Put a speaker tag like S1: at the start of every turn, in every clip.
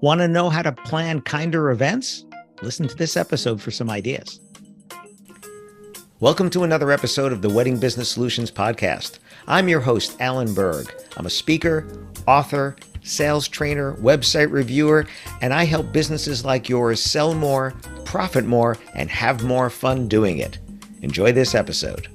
S1: Want to know how to plan kinder events? Listen to this episode for some ideas. Welcome to another episode of the Wedding Business Solutions Podcast. I'm your host, Alan Berg. I'm a speaker, author, sales trainer, website reviewer, and I help businesses like yours sell more, profit more, and have more fun doing it. Enjoy this episode.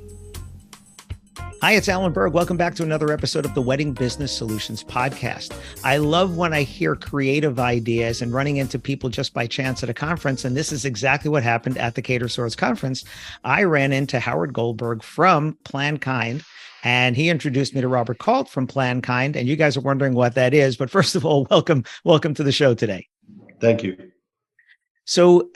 S1: Hi, it's Alan Berg. Welcome back to another episode of the Wedding Business Solutions Podcast. I love when I hear creative ideas and running into people just by chance at a conference. And this is exactly what happened at the Catersource conference. I ran into Howard Goldberg from Plankind, and he introduced me to Robert Kalt from Plankind. And you guys are wondering what that is. But first of all, welcome to the show today.
S2: Thank you.
S1: So,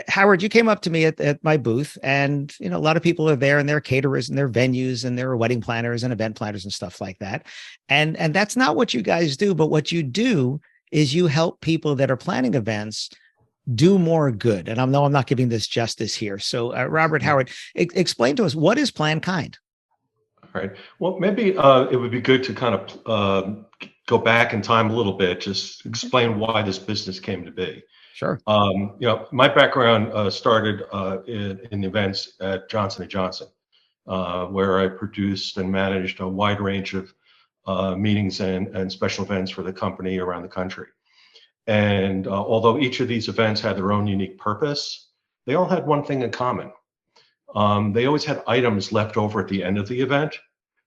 S1: Howard, you came up to me at my booth, and a lot of people are there, and they're caterers and they're venues and they're wedding planners and event planners and stuff like that. And that's not what you guys do, but what you do is you help people that are planning events do more good. And I'm not giving this justice here. So, Robert, Howard, explain to us, what is Plankind?
S2: All right. Well, maybe it would be good to kind of go back in time a little bit, just explain why this business came to be.
S1: Sure.
S2: My background started in events at Johnson & Johnson, where I produced and managed a wide range of meetings and special events for the company around the country. And although each of these events had their own unique purpose, they all had one thing in common. They always had items left over at the end of the event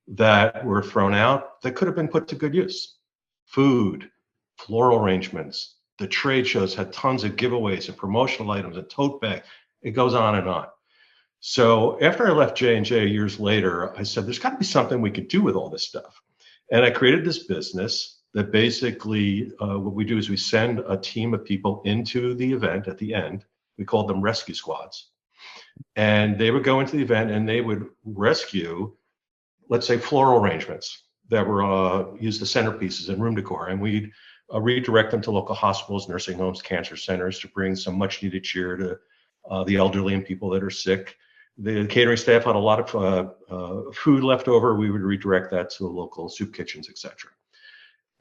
S2: that were thrown out that could have been put to good use. Food, floral arrangements. The trade shows had tons of giveaways and promotional items and tote bags. It goes on and on. So after I left J&J years later, I said, there's got to be something we could do with all this stuff. And I created this business that basically what we do is we send a team of people into the event at the end. We called them rescue squads. And they would go into the event and they would rescue, let's say, floral arrangements that were used as centerpieces and room decor. And we'd redirect them to local hospitals, nursing homes, cancer centers to bring some much needed cheer to the elderly and people that are sick. The catering staff had a lot of food left over. We would redirect that to the local soup kitchens, et cetera.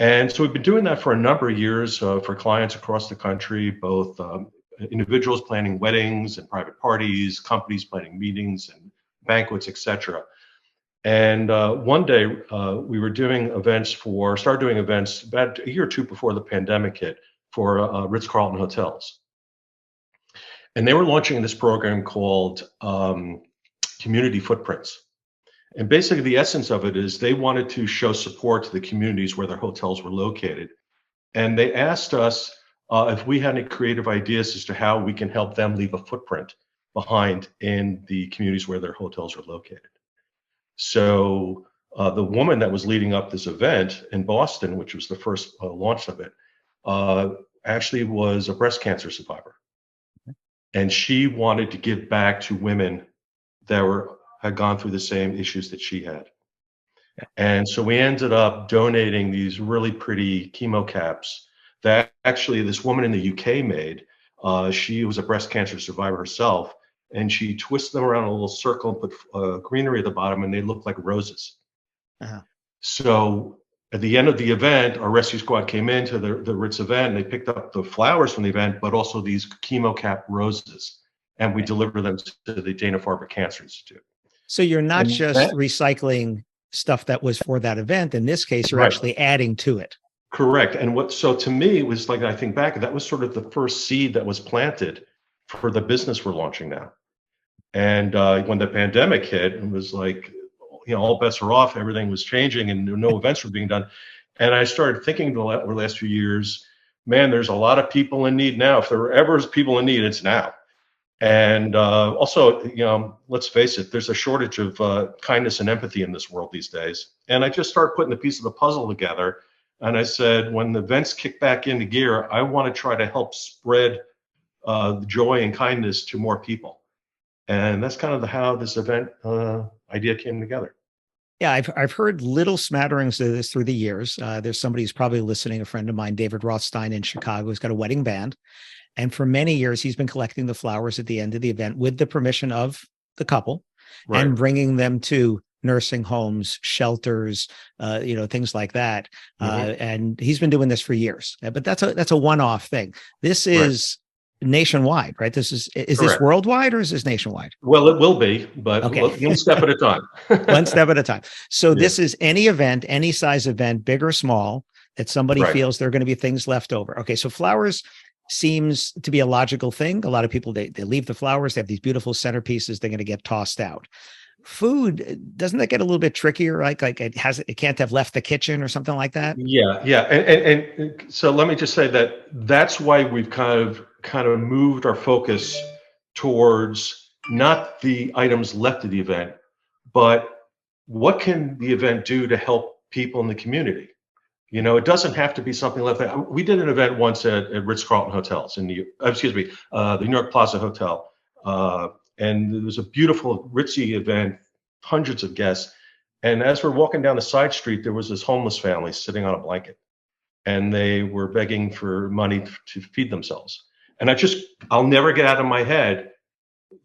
S2: And so we've been doing that for a number of years for clients across the country, both individuals planning weddings and private parties, companies planning meetings and banquets, et cetera. And one day we were started doing events about a year or two before the pandemic hit for Ritz-Carlton hotels. And they were launching this program called Community Footprints. And basically the essence of it is they wanted to show support to the communities where their hotels were located. And they asked us if we had any creative ideas as to how we can help them leave a footprint behind in the communities where their hotels were located. So the woman that was leading up this event in Boston, which was the first launch of it, actually was a breast cancer survivor. And she wanted to give back to women that had gone through the same issues that she had. And so we ended up donating these really pretty chemo caps that actually this woman in the UK made. She was a breast cancer survivor herself. And she twisted them around in a little circle and put greenery at the bottom, and they looked like roses. Uh-huh. So at the end of the event, our rescue squad came into the Ritz event, and they picked up the flowers from the event, but also these chemo cap roses, and we delivered them to the Dana-Farber Cancer Institute.
S1: So you're not just recycling stuff that was for that event. In this case, you're actually adding to it.
S2: Correct. And so to me, it was like, I think back, that was sort of the first seed that was planted for the business we're launching now. And when the pandemic hit, it was like, all bets are off, everything was changing and no events were being done. And I started thinking over the last few years, man, there's a lot of people in need now. If there ever is people in need, it's now. And also, let's face it, there's a shortage of kindness and empathy in this world these days. And I just started putting the piece of the puzzle together. And I said, when the events kick back into gear, I want to try to help spread the joy and kindness to more people. And that's kind of how this event idea came together.
S1: Yeah, I've heard little smatterings of this through the years. There's somebody who's probably listening, a friend of mine, David Rothstein in Chicago, who's got a wedding band. And for many years, he's been collecting the flowers at the end of the event with the permission of the couple and bringing them to nursing homes, shelters, things like that. And he's been doing this for years, but that's a one-off thing. This is nationwide, right? Is this worldwide or is this nationwide?
S2: Well, it will be, but
S1: okay.
S2: One step at a time.
S1: One step at a time. So this is any event, any size event, big or small, that somebody feels there are going to be things left over. Okay, so flowers seems to be a logical thing. A lot of people, they leave the flowers, they have these beautiful centerpieces, they're going to get tossed out. Food, doesn't that get a little bit trickier? Like it can't have left the kitchen or something like that?
S2: Yeah. And so let me just say that's why we've kind of moved our focus towards not the items left of the event, but what can the event do to help people in the community? It doesn't have to be something left. We did an event once at Ritz-Carlton Hotels in the New York Plaza Hotel. And it was a beautiful ritzy event, hundreds of guests. And as we're walking down the side street, there was this homeless family sitting on a blanket, and they were begging for money to feed themselves. And I'll never get out of my head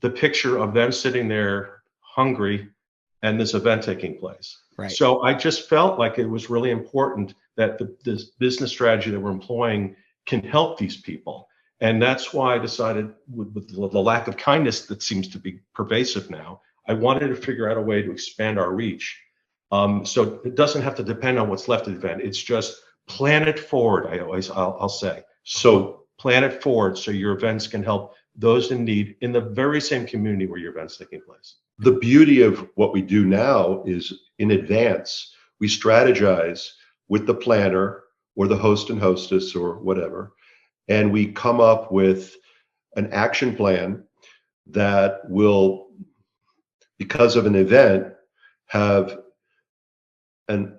S2: the picture of them sitting there hungry and this event taking place.
S1: Right.
S2: So I just felt like it was really important that this business strategy that we're employing can help these people. And that's why I decided, with the lack of kindness that seems to be pervasive now, I wanted to figure out a way to expand our reach. So it doesn't have to depend on what's left of the event. It's just plan it forward, I'll say. So plan it forward so your events can help those in need in the very same community where your event's taking place.
S3: The beauty of what we do now is in advance, we strategize with the planner or the host and hostess or whatever, and we come up with an action plan that will, because of an event, have an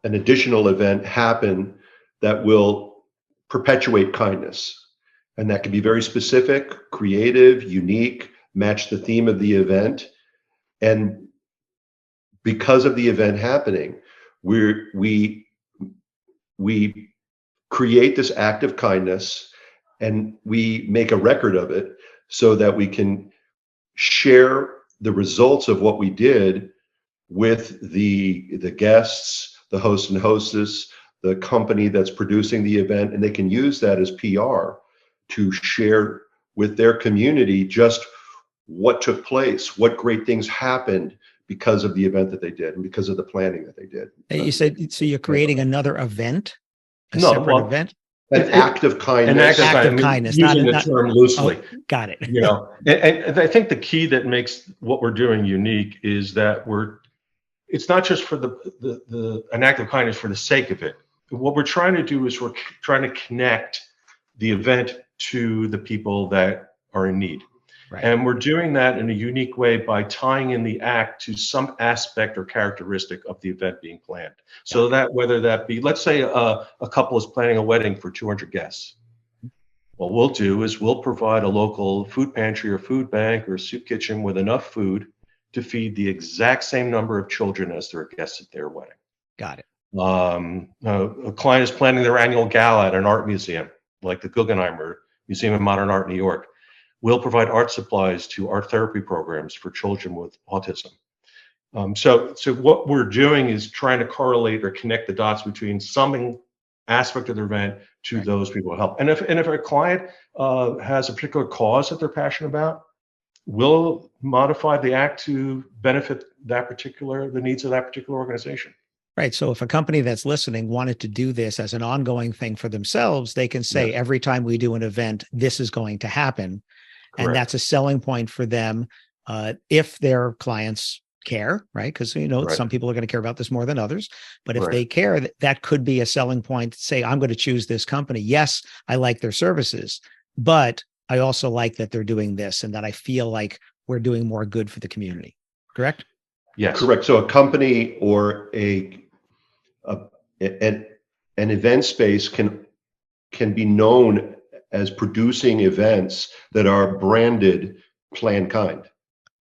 S3: additional event happen that will perpetuate kindness. And that can be very specific, creative, unique, match the theme of the event. And because of the event happening, we create this act of kindness, and we make a record of it so that we can share the results of what we did with the guests, the host and hostess, the company that's producing the event, and they can use that as PR to share with their community just what took place, what great things happened because of the event that they did and because of the planning that they did.
S1: You said, so you're creating another event, separate event?
S3: An act of kindness.
S1: An act of kindness.
S2: Using the term loosely.
S1: Oh, got it.
S2: And I think the key that makes what we're doing unique is that it's not just for an act of kindness for the sake of it. What we're trying to do is we're trying to connect the event to the people that are in need.
S1: Right.
S2: And we're doing that in a unique way by tying in the act to some aspect or characteristic of the event being planned. So that whether that be, let's say a couple is planning a wedding for 200 guests. What we'll do is we'll provide a local food pantry or food bank or soup kitchen with enough food to feed the exact same number of children as their guests at their wedding.
S1: Got it.
S2: A client is planning their annual gala at an art museum, like the Guggenheim or Museum of Modern Art in New York. We'll provide art supplies to art therapy programs for children with autism. So what we're doing is trying to correlate or connect the dots between some aspect of the event to those people who help. And if a client has a particular cause that they're passionate about, we'll modify the act to benefit the needs of that particular organization.
S1: Right. So if a company that's listening wanted to do this as an ongoing thing for themselves, they can say, every time we do an event, this is going to happen.
S2: Correct.
S1: And that's a selling point for them if their clients care, right? Because, some people are going to care about this more than others. But if they care, that could be a selling point. Say, I'm going to choose this company. Yes, I like their services, but I also like that they're doing this and that I feel like we're doing more good for the community. Correct?
S2: Yes.
S3: Correct. So a company or an event space can be known as producing events that are branded Plankind.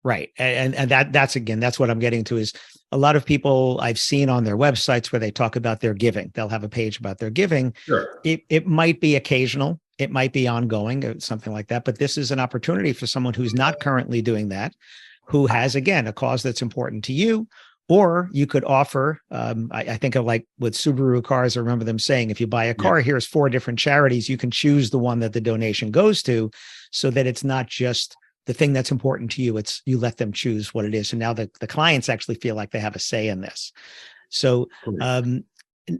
S1: Right. And that's what I'm getting to is a lot of people I've seen on their websites where they talk about their giving. They'll have a page about their giving.
S3: Sure.
S1: It might be occasional. It might be ongoing, something like that. But this is an opportunity for someone who's not currently doing that who has, again, a cause that's important to you. Or you could offer, I think of like with Subaru cars, I remember them saying, if you buy a car, here's 4 different charities. You can choose the one that the donation goes to, so that it's not just the thing that's important to you. It's you let them choose what it is. And now the clients actually feel like they have a say in this. So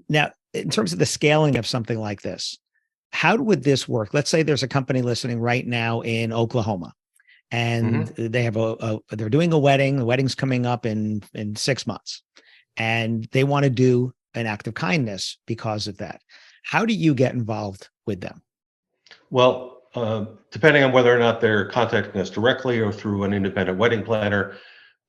S1: now, in terms of the scaling of something like this, how would this work? Let's say there's a company listening right now in Oklahoma, and they have they're doing a wedding. The wedding's coming up in 6 months, and they want to do an act of kindness because of that. How do you get involved with them?
S2: Well, depending on whether or not they're contacting us directly or through an independent wedding planner,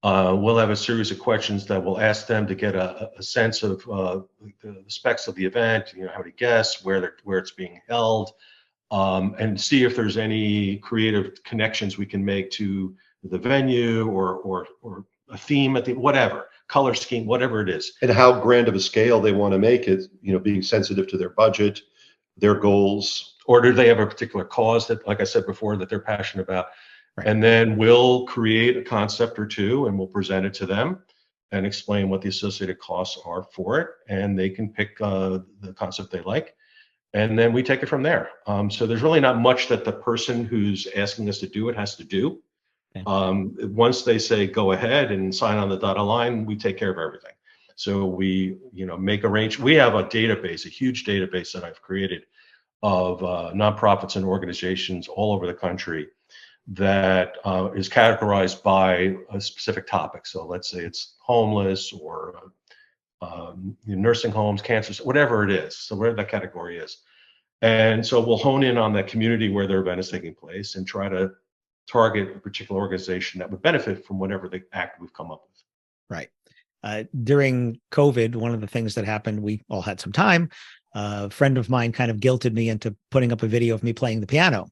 S2: we'll have a series of questions that will ask them to get a sense of the specs of the event, how many guests, where it's being held, and see if there's any creative connections we can make to the venue or a theme at the whatever color scheme, whatever it is,
S3: and how grand of a scale they want to make it. Being sensitive to their budget, their goals,
S2: or do they have a particular cause that, like I said before, that they're passionate about.
S1: Right.
S2: And then we'll create a concept or two and we'll present it to them and explain what the associated costs are for it, and they can pick the concept they like. And then we take it from there. So there's really not much that the person who's asking us to do it has to do. Once they say go ahead and sign on the dotted line, we take care of everything. So we, make arrangements. We have a database, a huge database that I've created of nonprofits and organizations all over the country that is categorized by a specific topic. So let's say it's homeless or nursing homes, cancer, whatever it is. So whatever that category is. And so we'll hone in on that community where their event is taking place and try to target a particular organization that would benefit from whatever the act we've come up with.
S1: Right. During COVID, one of the things that happened, we all had some time. A friend of mine kind of guilted me into putting up a video of me playing the piano.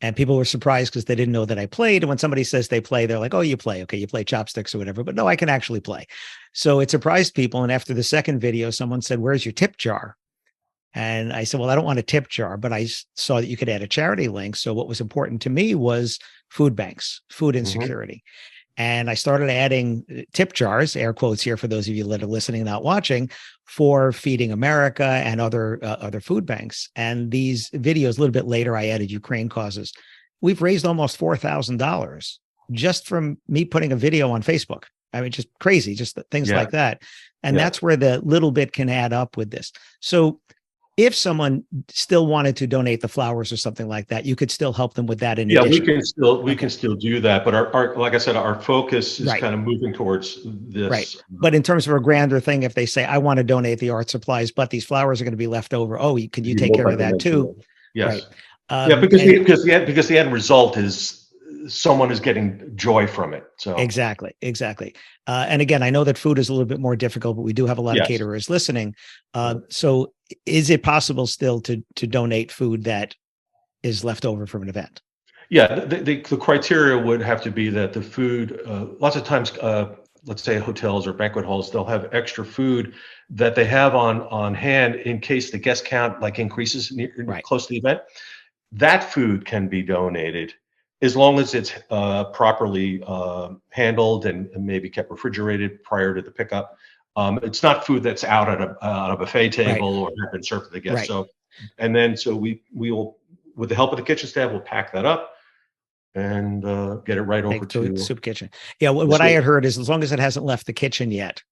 S1: And people were surprised because they didn't know that I played. And when somebody says they play, they're like, oh, you play. Okay, you play chopsticks or whatever. But no, I can actually play. So it surprised people. And after the second video, someone said, where's your tip jar? And I said, well, I don't want a tip jar, but I saw that you could add a charity link. So what was important to me was food banks, food insecurity. And I started adding tip jars, air quotes here for those of you that are listening, not watching, for Feeding America and other food banks. And these videos, a little bit later, I added Ukraine causes. We've raised almost $4,000 just from me putting a video on Facebook. I mean, just crazy, just things like that. And that's where the little bit can add up with this. So if someone still wanted to donate the flowers or something like that, you could still help them with that. In addition.
S2: We can still do that. But our like I said, our focus is kind of moving towards this.
S1: Right. But in terms of a grander thing, if they say, I want to donate the art supplies, but these flowers are going to be left over. Oh, can you take care of that too?
S2: Yes. Right. Because the end result is someone is getting joy from it. So
S1: exactly. And again, I know that food is a little bit more difficult, but we do have a lot of caterers listening. So is it possible still to donate food that is left over from an event?
S2: Yeah, the criteria would have to be that the food, lots of times, let's say hotels or banquet halls, they'll have extra food that they have on hand in case the guest count increases close to the event. That food can be donated as long as it's properly handled and maybe kept refrigerated prior to the pickup. It's not food that's out at a buffet table or been served to the guests. So, and then we will, with the help of the kitchen staff, we'll pack that up and get it right over to
S1: soup kitchen. Yeah, what I had heard is as long as it hasn't left the kitchen yet,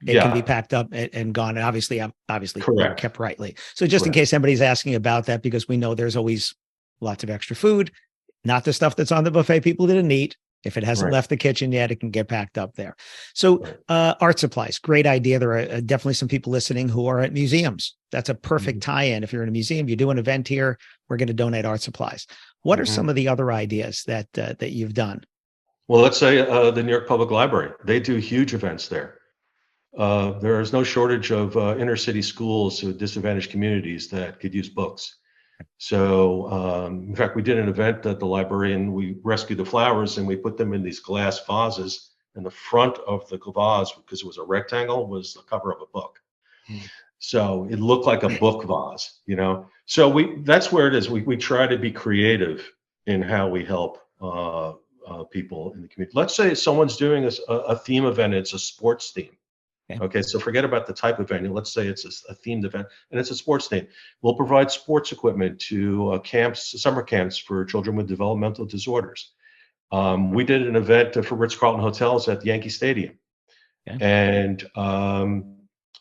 S1: it can be packed up and gone. And obviously kept rightly. So just in case anybody's asking about that, because we know there's always lots of extra food, not the stuff that's on the buffet people didn't eat. If it hasn't left the kitchen yet, it can get packed up there. So art supplies, great idea. There are definitely some people listening who are at museums. That's a perfect tie-in. If you're in a museum, you do an event here, we're going to donate art supplies. What are some of the other ideas that you've done?
S2: Well, let's say the New York Public Library. They do huge events there. There is no shortage of inner city schools to disadvantaged communities that could use books. So, in fact, we did an event at the library and we rescued the flowers and we put them in these glass vases. And the front of the vase, because it was a rectangle, was the cover of a book. So it looked like a book vase, So that's where it is. We try to be creative in how we help people in the community. Let's say someone's doing a theme event. It's a sports theme. Okay, so forget about the type of venue. Let's say it's a themed event and it's a sports theme. We'll provide sports equipment to camps, summer camps for children with developmental disorders. We did an event for Ritz-Carlton Hotels at Yankee Stadium.
S1: Okay.
S2: And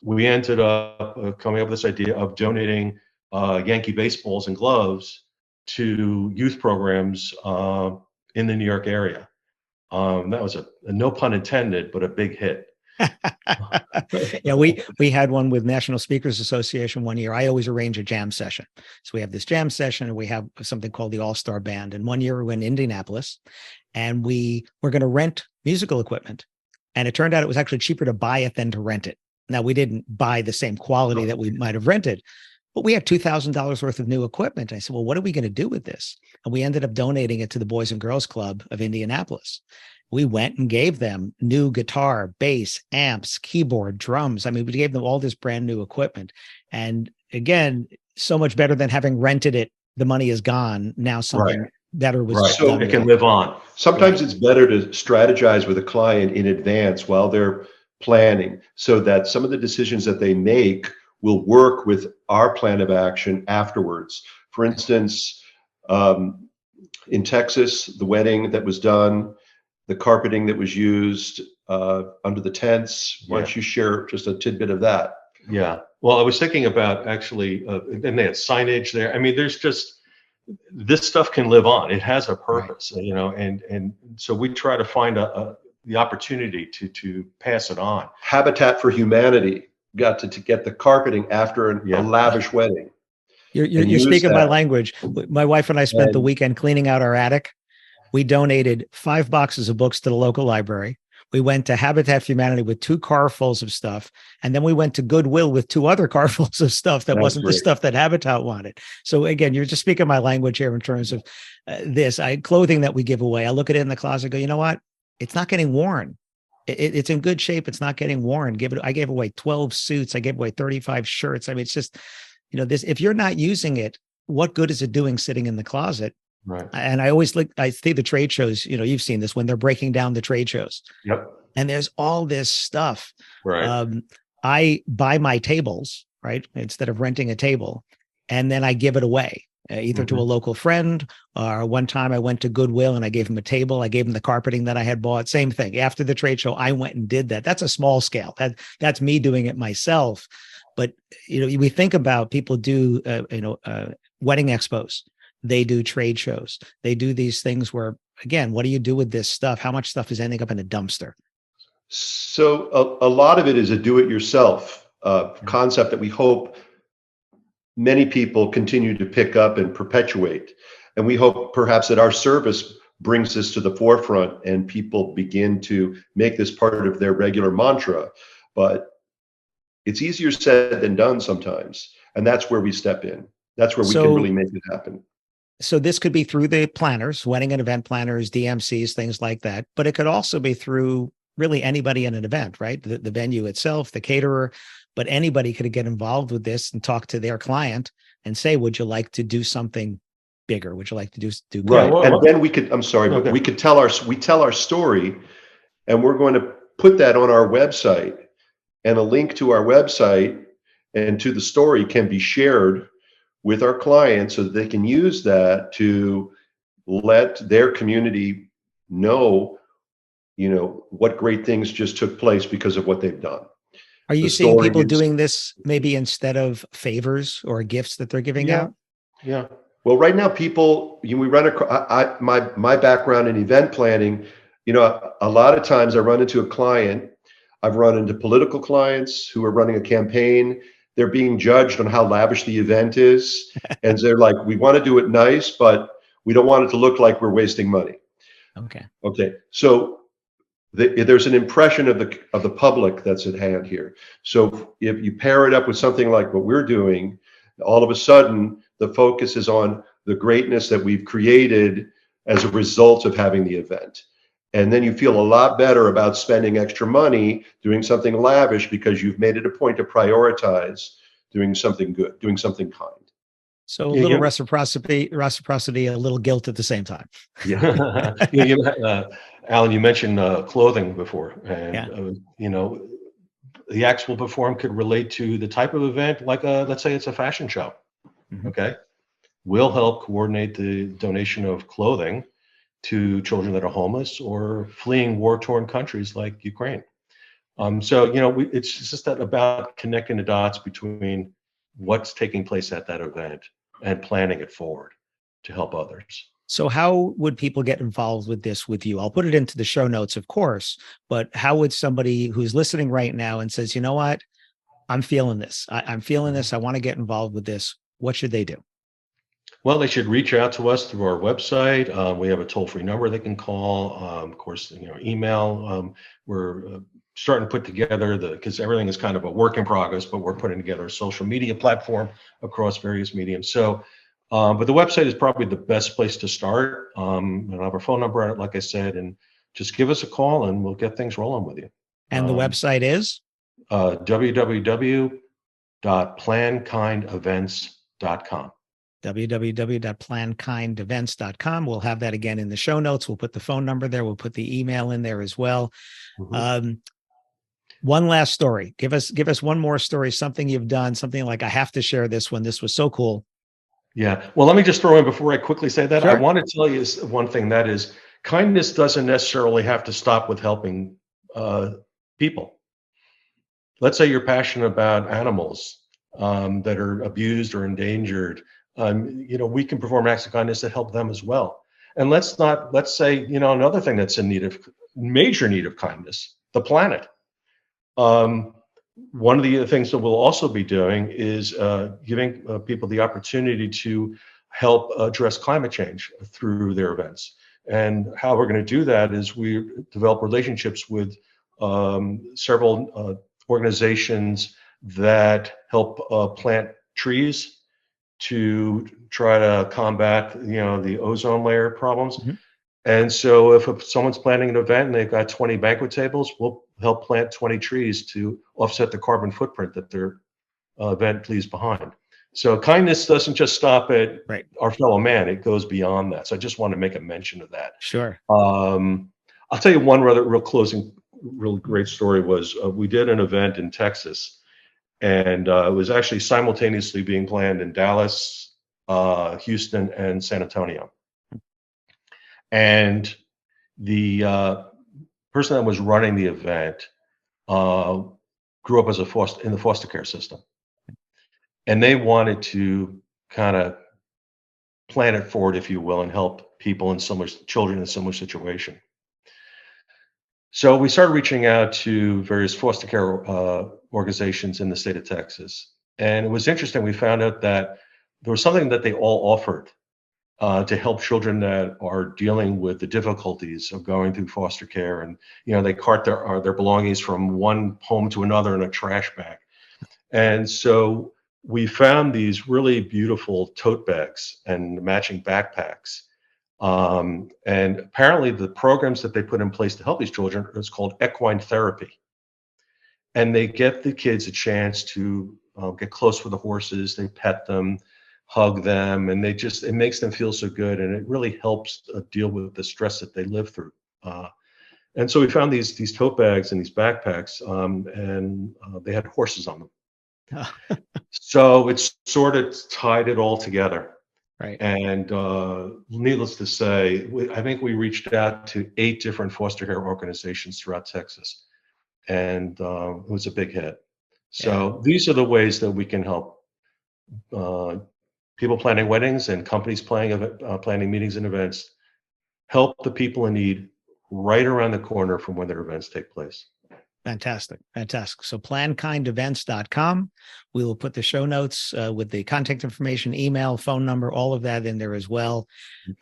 S2: we ended up coming up with this idea of donating Yankee baseballs and gloves to youth programs in the New York area. That was a no pun intended, but a big hit.
S1: Yeah, we had one with National Speakers Association one year. I always arrange a jam session. So we have this jam session and we have something called the All-Star Band. And one year we went to Indianapolis and we were going to rent musical equipment. And it turned out it was actually cheaper to buy it than to rent it. Now, we didn't buy the same quality that we might have rented, but we had $2,000 worth of new equipment. I said, well, what are we going to do with this? And we ended up donating it to the Boys and Girls Club of Indianapolis. We went and gave them new guitar, bass, amps, keyboard, drums. I mean, we gave them all this brand new equipment. And again, so much better than having rented it. The money is gone. Now something better was
S2: right. So it can live on.
S3: Sometimes it's better to strategize with a client in advance while they're planning so that some of the decisions that they make will work with our plan of action afterwards. For instance, in Texas, the wedding that was done, the carpeting that was used under the tents. Why don't you share just a tidbit of that?
S2: Yeah. Well, I was thinking about actually, and they had signage there. I mean, there's just, this stuff can live on. It has a purpose, you know, and so we try to find the opportunity to pass it on.
S3: Habitat for Humanity got to get the carpeting after a lavish wedding.
S1: You're speaking my language. My wife and I spent the weekend cleaning out our attic. We donated 5 boxes of books to the local library. We went to Habitat for Humanity with 2 carfuls of stuff. And then we went to Goodwill with 2 other carfuls of stuff that wasn't the stuff that Habitat wanted. So again, you're just speaking my language here in terms of this. Clothing that we give away. I look at it in the closet and go, you know what? It's not getting worn. It's in good shape. It's not getting worn. I gave away 12 suits. I gave away 35 shirts. I mean, it's just, you know, this, if you're not using it, what good is it doing sitting in the closet?
S2: Right.
S1: And I see the trade shows, you know, you've seen this when they're breaking down the trade shows.
S2: Yep.
S1: And there's all this stuff.
S2: Right.
S1: I buy my tables, right, instead of renting a table, and then I give it away, either to a local friend, or one time I went to Goodwill and I gave him a table. I gave him the carpeting that I had bought. Same thing. After the trade show, I went and did that. That's a small scale. That's me doing it myself. But, you know, we think about people do, wedding expos. They do trade shows. They do these things where, again, what do you do with this stuff? How much stuff is ending up in a dumpster?
S3: So a lot of it is a do-it-yourself concept that we hope many people continue to pick up and perpetuate. And we hope perhaps that our service brings this to the forefront and people begin to make this part of their regular mantra. But it's easier said than done sometimes. And that's where we step in. That's where we can really make it happen.
S1: So this could be through the planners, wedding and event planners, DMCs, things like that. But it could also be through really anybody in an event, right? The venue itself, the caterer, but anybody could get involved with this and talk to their client and say, would you like to do something bigger? Would you like to do
S3: right? And then we could, I'm sorry, but we could tell our story, and we're going to put that on our website, and a link to our website and to the story can be shared with our clients so that they can use that to let their community know, you know, what great things just took place because of what they've done.
S1: Are you seeing people doing this maybe instead of favors or gifts that they're giving out?
S3: Yeah. Well, right now, people, we run across, my background in event planning, you know, a lot of times I run into a client. I've run into political clients who are running a campaign. They're being judged on how lavish the event is. And they're like, we want to do it nice, but we don't want it to look like we're wasting money. Okay. So there's an impression of the public that's at hand here. So if you pair it up with something like what we're doing, all of a sudden the focus is on the greatness that we've created as a result of having the event. And then you feel a lot better about spending extra money doing something lavish because you've made it a point to prioritize doing something good, doing something kind.
S1: So a
S2: Yeah,
S1: little reciprocity, a little guilt at the same time.
S2: yeah. Alan, you mentioned clothing before, and
S1: Yeah.
S2: The acts we'll perform could relate to the type of event, like let's say it's a fashion show.
S1: Mhm.
S2: Okay, we'll help coordinate the donation of clothing to children that are homeless or fleeing war-torn countries like Ukraine. It's just that about connecting the dots between what's taking place at that event and planning it forward to help others.
S1: So how would people get involved with this with you? I'll put it into the show notes, of course, but how would somebody who's listening right now and says, you know what, I'm feeling this. I'm feeling this. I want to get involved with this. What should they do?
S2: Well, they should reach out to us through our website. We have a toll-free number they can call. Of course, email. We're starting to put together because everything is kind of a work in progress, but we're putting together a social media platform across various mediums. So, but the website is probably the best place to start. And I have our phone number on it, like I said, and just give us a call and we'll get things rolling with you.
S1: And the website is?
S2: www.plankindevents.com.
S1: www.plankindevents.com. We'll have that again in the show notes. We'll put the phone number there. We'll put the email in there as well.
S2: Mm-hmm.
S1: One last story. Give us one more story, something you've done, something like, I have to share this one. This was so cool.
S2: Yeah. Well, let me just throw in before I quickly say that.
S1: Sure.
S2: I want to tell you one thing, that is, kindness doesn't necessarily have to stop with helping people. Let's say you're passionate about animals that are abused or endangered. We can perform acts of kindness that help them as well. And let's say, another thing that's in major need of kindness, the planet. One of the things that we'll also be doing is giving people the opportunity to help address climate change through their events. And how we're going to do that is we develop relationships with several organizations that help plant trees to try to combat, the ozone layer problems.
S1: Mm-hmm.
S2: And so if someone's planning an event and they've got 20 banquet tables, we'll help plant 20 trees to offset the carbon footprint that their event leaves behind. So kindness doesn't just stop at our fellow man, it goes beyond that. So I just want to make a mention of that.
S1: Sure.
S2: I'll tell you one real great story was we did an event in Texas, and it was actually simultaneously being planned in Dallas, Houston, and San Antonio. And the person that was running the event grew up as in the foster care system, and they wanted to kind of plan it forward, if you will, and help people children in a similar situation. So we started reaching out to various foster care organizations in the state of Texas, and it was interesting. We found out that there was something that they all offered to help children that are dealing with the difficulties of going through foster care. And, they cart their belongings from one home to another in a trash bag. And so we found these really beautiful tote bags and matching backpacks. And apparently the programs that they put in place to help these children is called equine therapy. And they get the kids a chance to get close with the horses. They pet them, hug them, and it makes them feel so good, and it really helps deal with the stress that they live through. And so we found these tote bags and these backpacks, and they had horses on them. So it's sort of tied it all together.
S1: Right.
S2: And needless to say, I think we reached out to 8 different foster care organizations throughout Texas, and it was a big hit. So these are the ways that we can help people planning weddings and companies planning meetings and events, help the people in need right around the corner from when their events take place.
S1: Fantastic. So plankindevents.com. We will put the show notes with the contact information, email, phone number, all of that in there as well.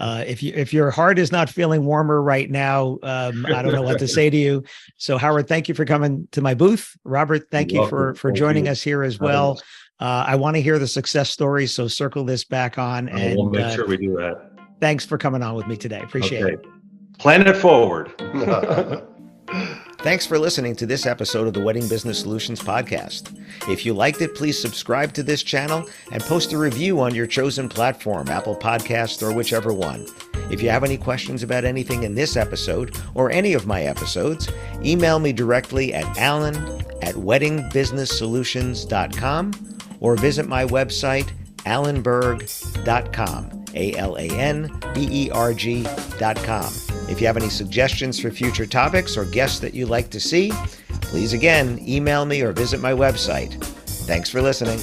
S1: If your heart is not feeling warmer right now, I don't know what to say to you. So Howard, thank you for coming to my booth. Robert, thank you for joining us here as well. I want to hear the success stories, so circle this back on. And
S2: we'll make sure we do that.
S1: Thanks for coming on with me today. Appreciate it.
S2: Plan it forward.
S1: Thanks for listening to this episode of the Wedding Business Solutions Podcast. If you liked it, please subscribe to this channel and post a review on your chosen platform, Apple Podcasts or whichever one. If you have any questions about anything in this episode or any of my episodes, email me directly at alan@weddingbusinesssolutions.com or visit my website, alanberg.com, alanberg.com. If you have any suggestions for future topics or guests that you'd like to see, please again email me or visit my website. Thanks for listening.